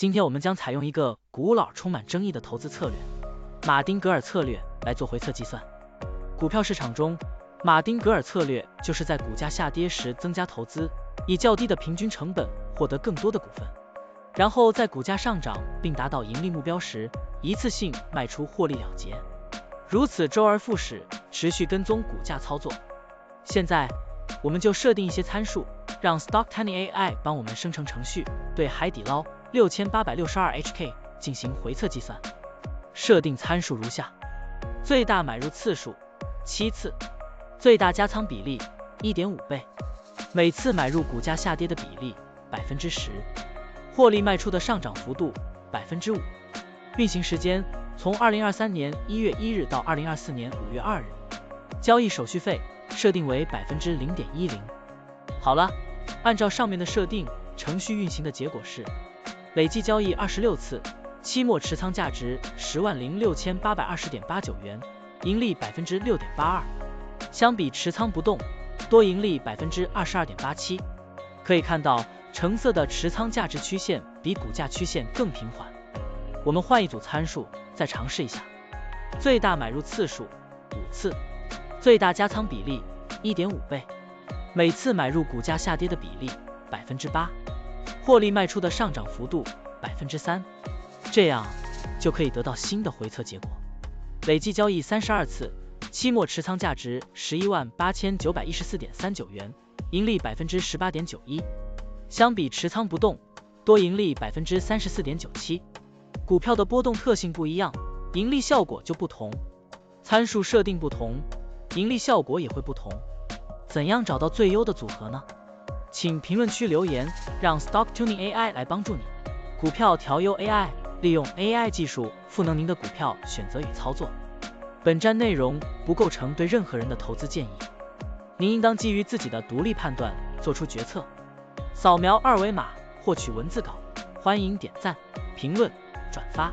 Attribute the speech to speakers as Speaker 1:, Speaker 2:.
Speaker 1: 今天我们将采用一个古老、充满争议的投资策略——马丁格尔策略来做回测计算。股票市场中，马丁格尔策略就是在股价下跌时增加投资，以较低的平均成本获得更多的股份，然后在股价上涨并达到盈利目标时，一次性卖出获利了结。如此周而复始，持续跟踪股价操作。现在，我们就设定一些参数，让 Stocktiny AI 帮我们生成程序，对海底捞6862HK 进行回测计算。设定参数如下：最大买入次数7次，最大加仓比例 1.5 倍，每次买入股价下跌的比例 10%， 获利卖出的上涨幅度 5%， 运行时间从2023年1月1日到2024年5月2日，交易手续费设定为 0.10%。 好了，按照上面的设定，程序运行的结果是累计交易26次，期末持仓价值106820.89元，盈利 6.82%， 相比持仓不动，多盈利 22.87%。 可以看到橙色的持仓价值曲线比股价曲线更平缓。我们换一组参数再尝试一下：最大买入次数5次，最大加仓比例 1.5 倍，每次买入股价下跌的比例 8%， 获利卖出的上涨幅度 3%， 这样就可以得到新的回测结果。累计交易32次，期末持仓价值118914.39元，盈利 18.91%， 相比持仓不动，多盈利 34.97%。股票的波动特性不一样，盈利效果就不同，参数设定不同，盈利效果也会不同。怎样找到最优的组合呢？请评论区留言，让 Stocktiny AI 来帮助你。股票调优 AI， 利用 AI 技术赋能您的股票选择与操作。本站内容不构成对任何人的投资建议，您应当基于自己的独立判断做出决策。扫描二维码获取文字稿，欢迎点赞、评论、转发。